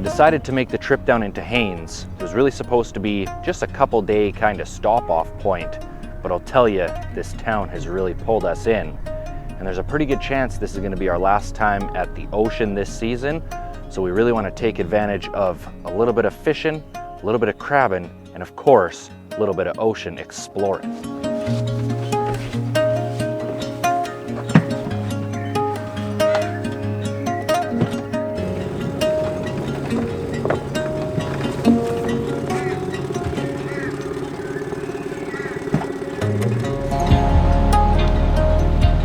decided to make the trip down into Haines. It was really supposed to be just a couple day kind of stop off point, but I'll tell you, this town has really pulled us in. And there's a pretty good chance this is going to be our last time at the ocean this season. So we really want to take advantage of a little bit of fishing, a little bit of crabbing, and of course, a little bit of ocean exploring.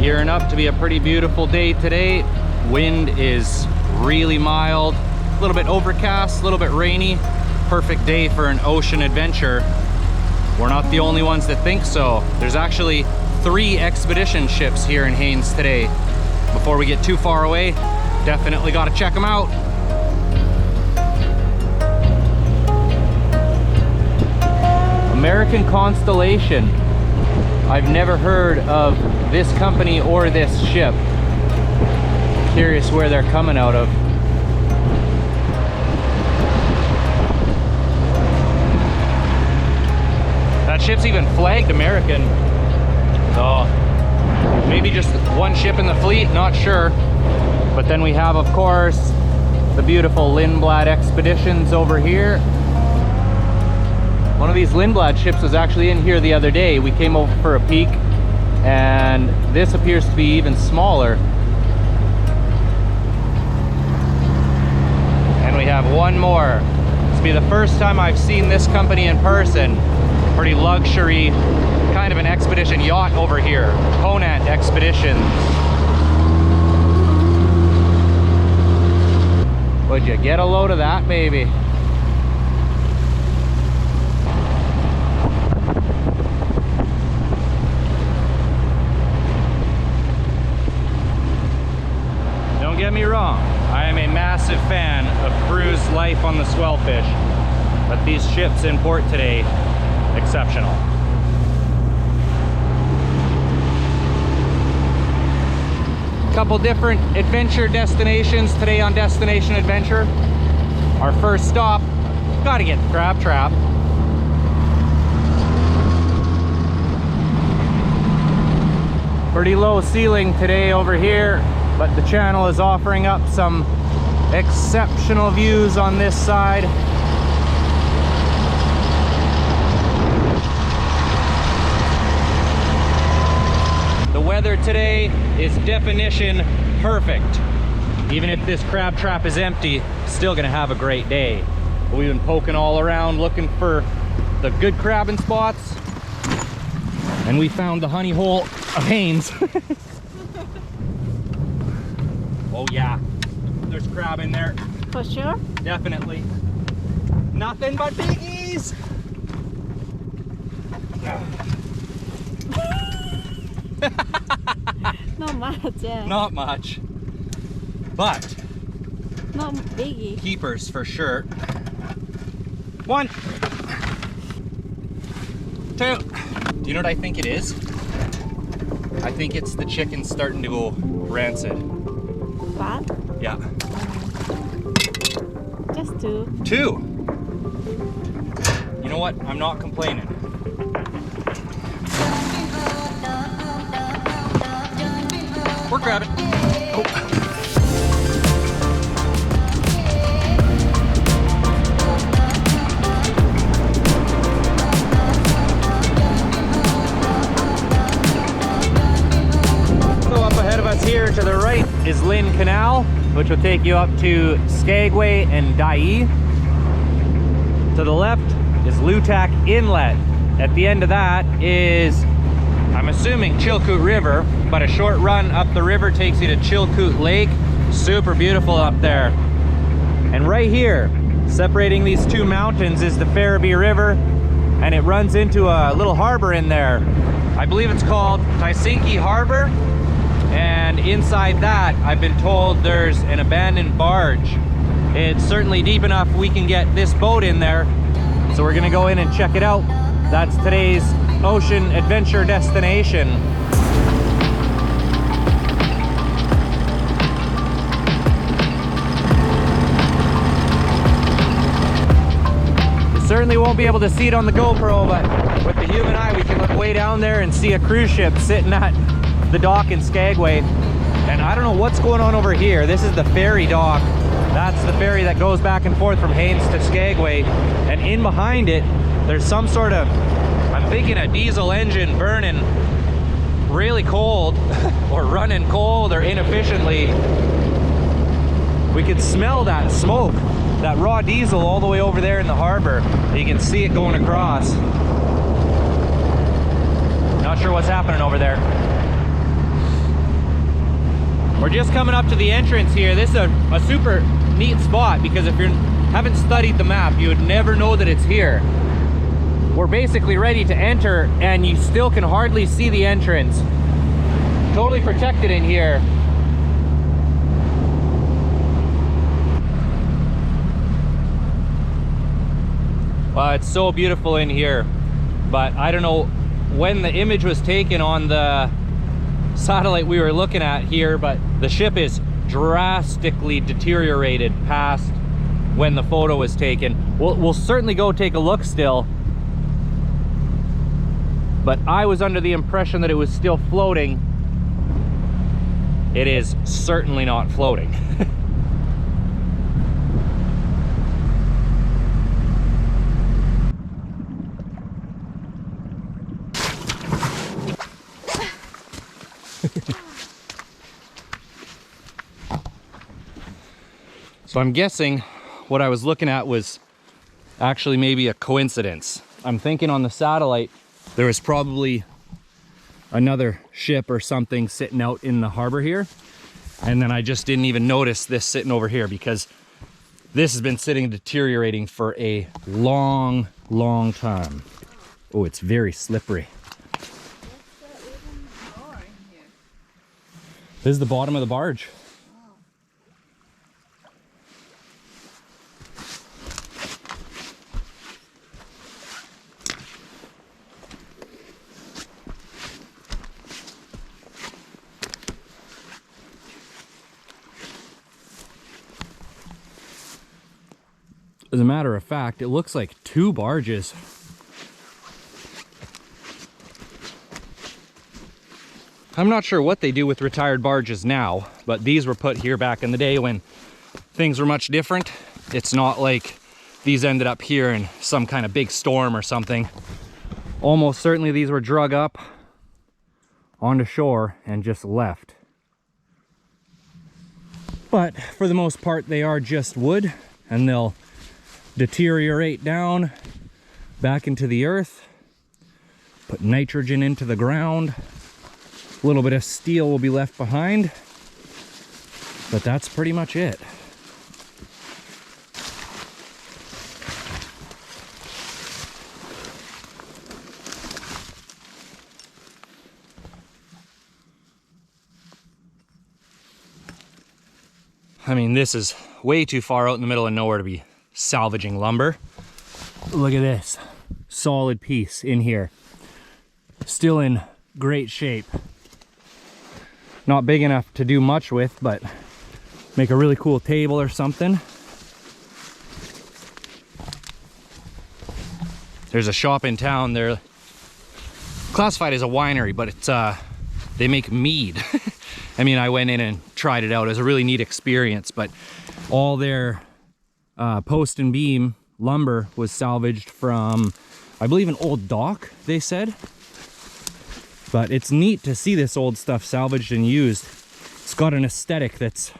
Gearing up to be a pretty beautiful day today. Wind is really mild, a little bit overcast, a little bit rainy. Perfect day for an ocean adventure. We're not the only ones that think so. There's actually 3 expedition ships here in Haines today. Before we get too far away, definitely got to check them out. American Constellation. I've never heard of this company or this ship. Curious where they're coming out of. That ship's even flagged American. So maybe just one ship in the fleet, not sure. But then we have, of course, the beautiful Lynn expeditions over here. One of these Lynn ships was actually in here the other day. We came over for a peek, and this appears to be even smaller. And we have one more. This will be the first time I've seen this company in person. Pretty luxury, kind of an expedition yacht over here. Conant Expeditions. Would you get a load of that, baby? Don't get me wrong, I am a massive fan of cruise life on the Swellfish, but these ships in port today, exceptional. Couple different adventure destinations today on Destination Adventure. Our first stop, gotta get the crab trap. Pretty low ceiling today over here, but the channel is offering up some exceptional views on this side. The weather today is definition perfect. Even if this crab trap is empty, still gonna have a great day. We've been poking all around looking for the good crabbing spots, and we found the honey hole of Haines. Oh yeah, there's crab in there. For sure? Definitely. Nothing but biggies. Not much, yeah. Not much, but not biggie. keepers for sure. 1, 2. Do you know what I think it is? I think it's the chicken starting to go rancid. What? Yeah. Just 2. 2. You know what? I'm not complaining. We're grabbing. Oh. So up ahead of us here to the right is Lynn Canal, which will take you up to Skagway and Dai. To the left is Lutak Inlet. At the end of that is, I'm assuming, Chilkoot River, but a short run up the river takes you to Chilkoot Lake. Super beautiful up there. And right here, separating these 2 mountains, is the Ferriby River, and it runs into a little harbor in there. I believe it's called Taiyasanka Harbor, and inside that, I've been told there's an abandoned barge. It's certainly deep enough we can get this boat in there, so we're gonna go in and check it out. That's today's ocean adventure destination. certainly won't be able to see it on the GoPro, but with the human eye, we can look way down there and see a cruise ship sitting at the dock in Skagway. And I don't know what's going on over here. This is the ferry dock. That's the ferry that goes back and forth from Haines to Skagway. And in behind it, there's some sort of, I'm thinking a diesel engine burning really cold or running cold or inefficiently. We could smell that smoke, that raw diesel all the way over there in the harbor. You can see it going across. Not sure what's happening over there. We're just coming up to the entrance here. This is a super neat spot because if you haven't studied the map, you would never know that it's here. We're basically ready to enter and you still can hardly see the entrance. Totally protected in here. Wow, it's so beautiful in here, but I don't know when the image was taken on the satellite we were looking at here, but the ship is drastically deteriorated past when the photo was taken. We'll certainly go take a look still, but I was under the impression that it was still floating. It is certainly not floating. So I'm guessing what I was looking at was actually maybe a coincidence. I'm thinking on the satellite there was probably another ship or something sitting out in the harbor here, and then I just didn't even notice this sitting over here because this has been sitting deteriorating for a long time. Oh, it's very slippery. This is the bottom of the barge. As a matter of fact, it looks like 2 barges. I'm not sure what they do with retired barges now, but these were put here back in the day when things were much different. It's not like these ended up here in some kind of big storm or something. Almost certainly these were drug up onto shore and just left. But for the most part, they are just wood, and they'll deteriorate down back into the earth, put nitrogen into the ground. A little bit of steel will be left behind, but that's pretty much it. I mean, this is way too far out in the middle of nowhere to be salvaging lumber. Look at this solid piece in here, still in great shape. Not big enough to do much with, but make a really cool table or something. There's a shop in town. They're classified as a winery, but it's they make mead. I mean, I went in and tried it out. It was a really neat experience, but all their post and beam lumber was salvaged from, I believe, an old dock, they said. But it's neat to see this old stuff salvaged and used. It's got an aesthetic that's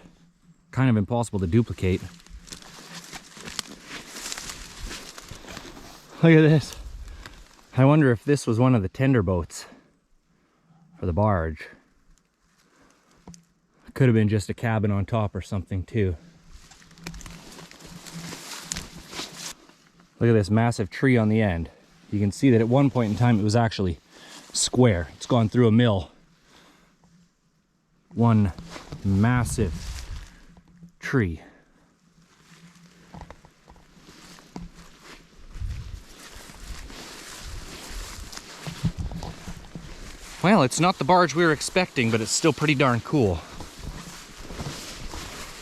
kind of impossible to duplicate. Look at this. I wonder if this was one of the tender boats for the barge. Could have been just a cabin on top or something too. Look at this massive tree on the end. You can see that at one point in time it was actually square. It's gone through a mill. One massive tree. Well, it's not the barge we were expecting, but it's still pretty darn cool.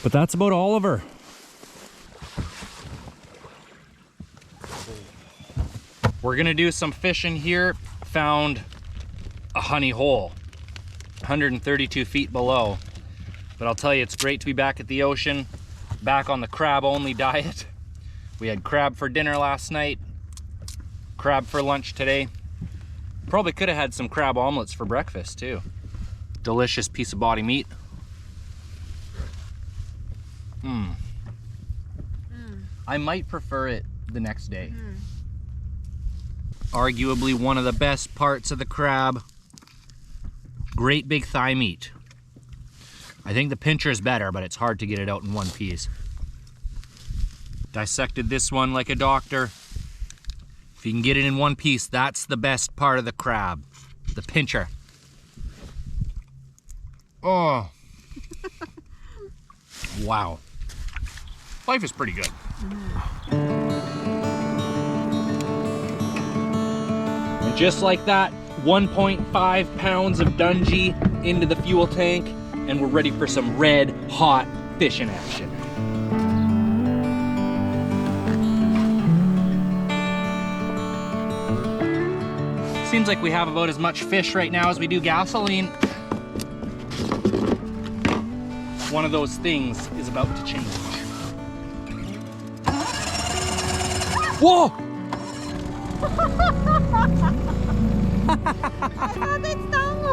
But that's about all of her. We're gonna do some fishing here. Found a honey hole, 132 feet below. But I'll tell you, it's great to be back at the ocean, back on the crab only diet. We had crab for dinner last night, crab for lunch today. Probably could have had some crab omelets for breakfast too. Delicious piece of body meat. I might prefer it the next day. Arguably one of the best parts of the crab. Great big thigh meat. I think the pincher is better, but it's hard to get it out in one piece. Dissected this one like a doctor. If you can get it in one piece, that's the best part of the crab. The pincher. Oh. Wow. Life is pretty good. And just like that, 1.5 pounds of Dungey into the fuel tank, and we're ready for some red hot fishing action. Seems like we have about as much fish right now as we do gasoline. One of those things is about to change. Whoa! I thought it stung.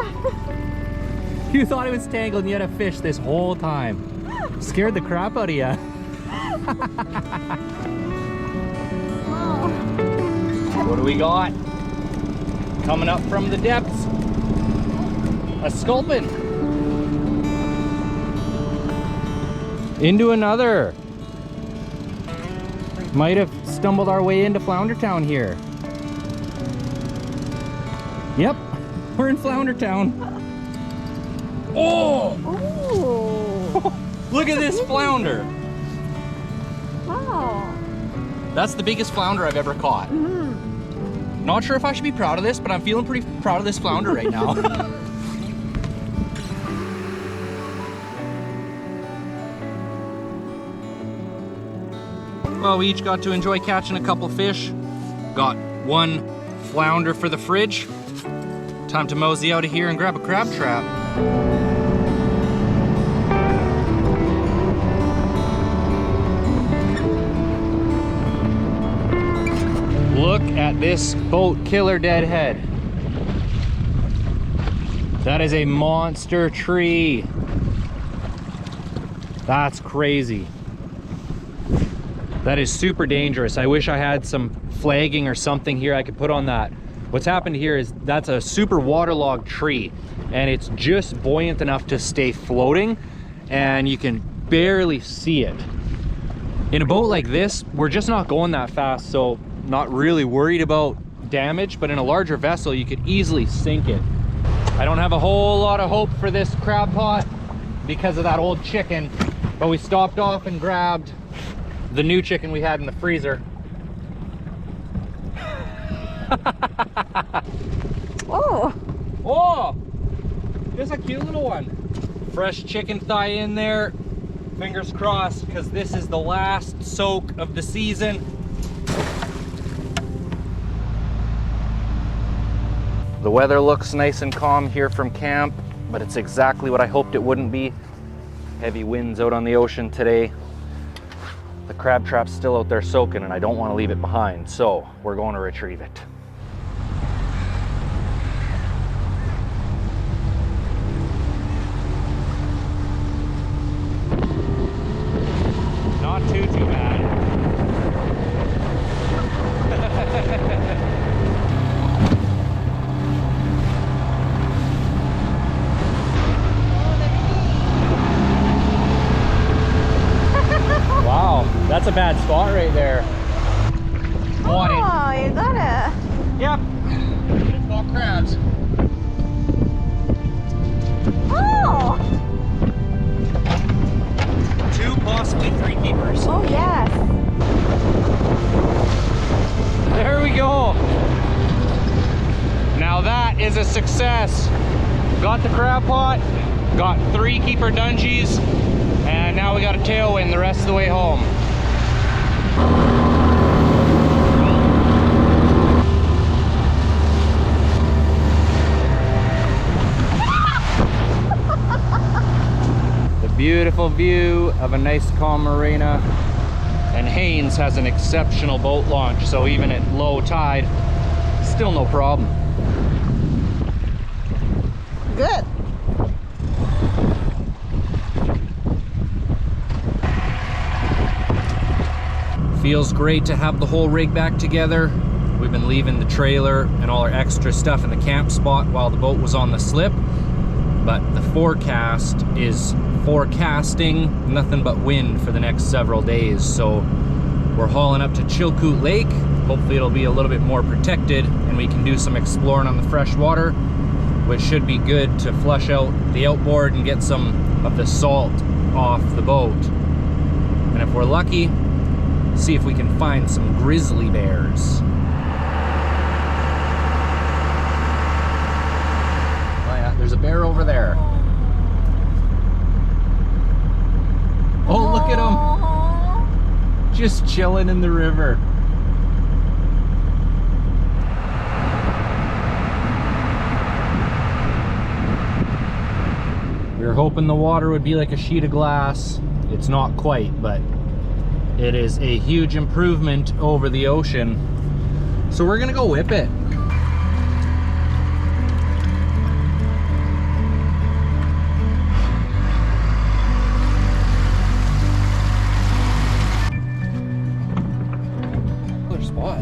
You thought it was tangled and you had a fish this whole time. Scared the crap out of you. What do we got? Coming up from the depths. A sculpin. Into another. Might have stumbled our way into Flounder Town here. Yep, we're in Flounder Town. Oh! Ooh. Look at this flounder. Wow. That's the biggest flounder I've ever caught. Not sure if I should be proud of this, but I'm feeling pretty proud of this flounder right now. Well, we each got to enjoy catching a couple fish. Got one flounder for the fridge. Time to mosey out of here and grab a crab trap. Look at this boat killer deadhead. That is a monster tree. That's crazy. That is super dangerous. I wish I had some flagging or something here I could put on that. What's happened here is that's a super waterlogged tree, and it's just buoyant enough to stay floating, and you can barely see it. In a boat like this, we're just not going that fast, so not really worried about damage, but in a larger vessel, you could easily sink it. I don't have a whole lot of hope for this crab pot because of that old chicken, but we stopped off and grabbed the new chicken we had in the freezer. Oh. Oh, there's a cute little one. Fresh chicken thigh in there. Fingers crossed, because this is the last soak of the season. The weather looks nice and calm here from camp, but it's exactly what I hoped it wouldn't be. Heavy winds out on the ocean today. The crab trap's still out there soaking, and I don't want to leave it behind, so we're going to retrieve it. Not too bad. Wow, that's a bad spot right there. Oh, you got it. Yep. It's called crabs. Oh. 2, possibly 3 keepers. Oh, yes. There we go. Now that is a success. Got the crab pot, got 3 keeper dungeys, and now we got a tailwind the rest of the way home. Beautiful view of a nice calm marina. And Haines has an exceptional boat launch, so even at low tide, still no problem. Good. Feels great to have the whole rig back together. We've been leaving the trailer and all our extra stuff in the camp spot while the boat was on the slip. But the forecast is forecasting nothing but wind for the next several days. So we're hauling up to Chilkoot Lake. Hopefully it'll be a little bit more protected and we can do some exploring on the fresh water, which should be good to flush out the outboard and get some of the salt off the boat. And if we're lucky, see if we can find some grizzly bears. Oh yeah, there's a bear over there. Oh, look at him. Just chilling in the river. We were hoping the water would be like a sheet of glass. It's not quite, but it is a huge improvement over the ocean. So we're gonna go whip it. Another spot.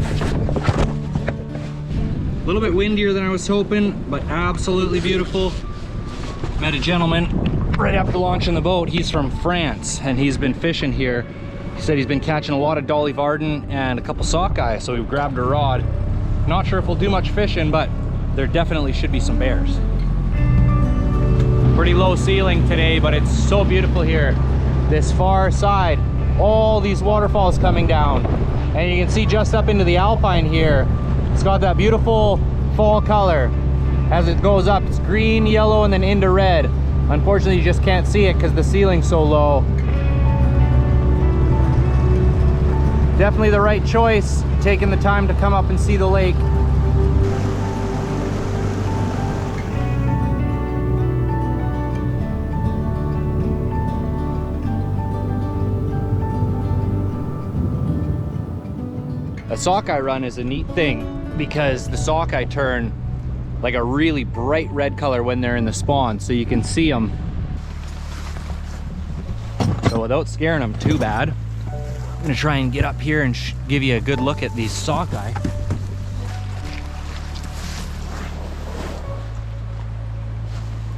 A little bit windier than I was hoping, but absolutely beautiful. Met a gentleman right after launching the boat. He's from France and he's been fishing here. He said he's been catching a lot of dolly varden and a couple sockeye, so we grabbed a rod. Not sure if we'll do much fishing, but there definitely should be some bears. Pretty low ceiling today, but it's so beautiful here. This far side, all these waterfalls coming down. And you can see just up into the alpine here, it's got that beautiful fall color. As it goes up, it's green, yellow, and then into red. Unfortunately, you just can't see it because the ceiling's so low. Definitely the right choice, taking the time to come up and see the lake. A sockeye run is a neat thing because the sockeye turn like a really bright red color when they're in the spawn, so you can see them. So without scaring them too bad, I'm gonna try and get up here and give you a good look at these sockeye.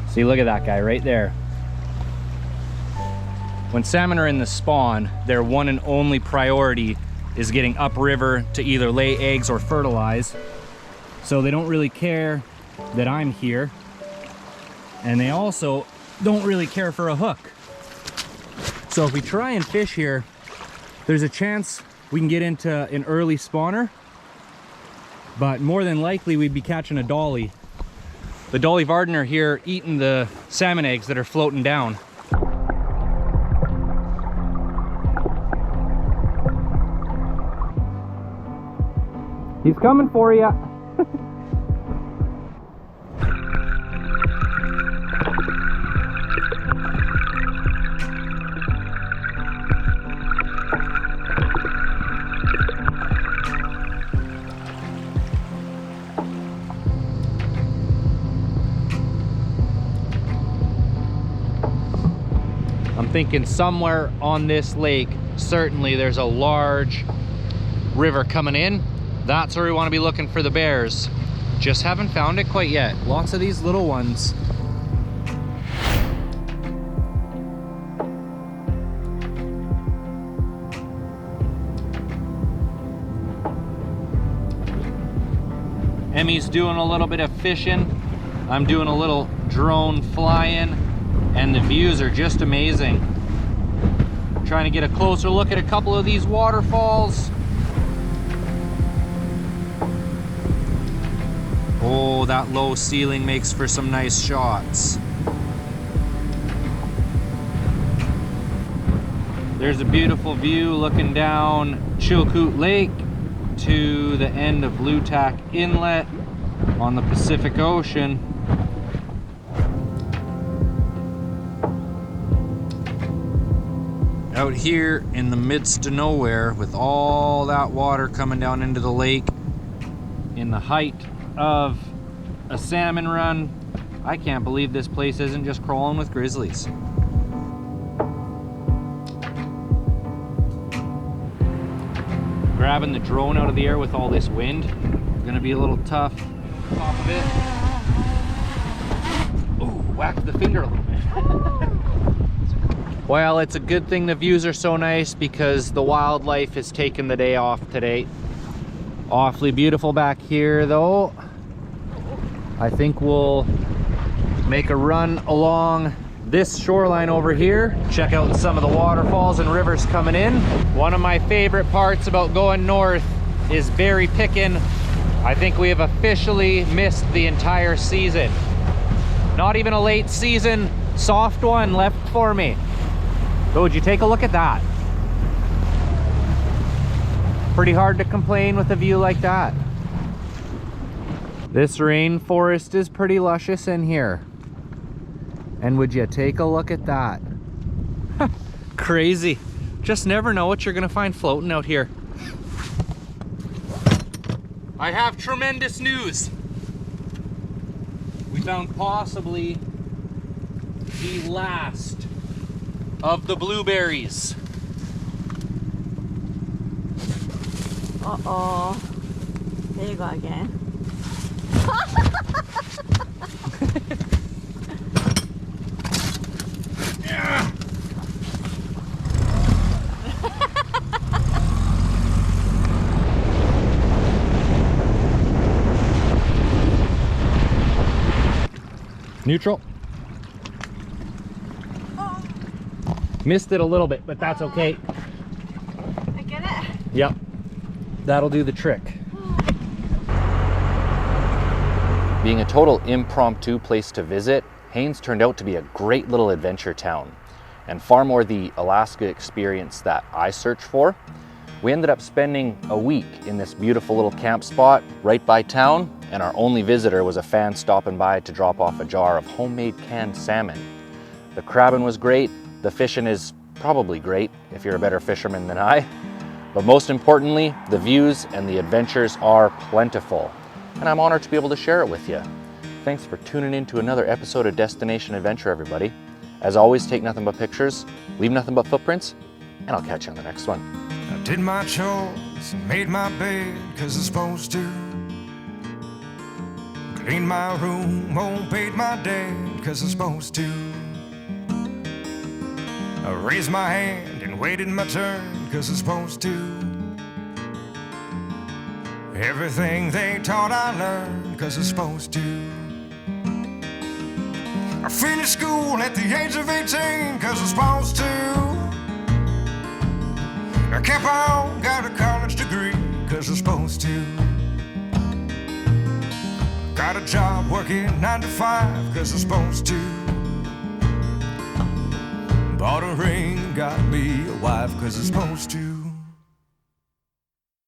See, look at that guy right there. When salmon are in the spawn, their one and only priority is getting upriver to either lay eggs or fertilize. So they don't really care that I'm here. And they also don't really care for a hook. So if we try and fish here, there's a chance we can get into an early spawner, but more than likely we'd be catching a dolly. The dolly varden are here eating the salmon eggs that are floating down. He's coming for you. I'm thinking somewhere on this lake, certainly there's a large river coming in. That's where we want to be looking for the bears. Just haven't found it quite yet. Lots of these little ones. Emmy's doing a little bit of fishing. I'm doing a little drone flying, and the views are just amazing. Trying to get a closer look at a couple of these waterfalls. Oh, that low ceiling makes for some nice shots. There's a beautiful view looking down Chilkoot Lake to the end of Lutak Inlet on the Pacific Ocean. Out here in the midst of nowhere with all that water coming down into the lake in the height of a salmon run, I can't believe this place isn't just crawling with grizzlies. Grabbing the drone out of the air with all this wind, gonna be a little tough. Top of it. Ooh, whacked the finger a little bit. Well, it's a good thing the views are so nice because the wildlife has taken the day off today. Awfully beautiful back here though. I think we'll make a run along this shoreline over here, check out some of the waterfalls and rivers coming in. One of my favorite parts about going north is berry picking. I think we have officially missed the entire season. Not even a late season soft one left for me. So would you take a look at that? Pretty hard to complain with a view like that. This rainforest is pretty luscious in here. And would you take a look at that? Crazy. Just never know what you're gonna find floating out here. I have tremendous news. We found possibly the last of the blueberries. Uh-oh. There you go again. Neutral. Oh. Missed it a little bit, but that's okay. I get it? Yep. That'll do the trick. Being a total impromptu place to visit, Haines turned out to be a great little adventure town, and far more the Alaska experience that I search for. We ended up spending a week in this beautiful little camp spot right by town, and our only visitor was a fan stopping by to drop off a jar of homemade canned salmon. The crabbing was great, the fishing is probably great if you're a better fisherman than I, but most importantly, the views and the adventures are plentiful, and I'm honored to be able to share it with you. Thanks for tuning in to another episode of Destination Adventure, everybody. As always, take nothing but pictures, leave nothing but footprints, and I'll catch you on the next one. I did my chores and made my bed 'cause I'm supposed to. Cleaned my room, obeyed my dad 'cause I'm supposed to. I raised my hand and waited my turn 'cause I'm supposed to. Everything they taught I learned 'cause I'm supposed to. I finished school at the age of 18 'cause I'm supposed to. I kept on, got a college degree 'cause I'm supposed to. Got a job working 9 to 5 'cause I'm supposed to. Bought a ring, got me a wife 'cause I'm supposed to.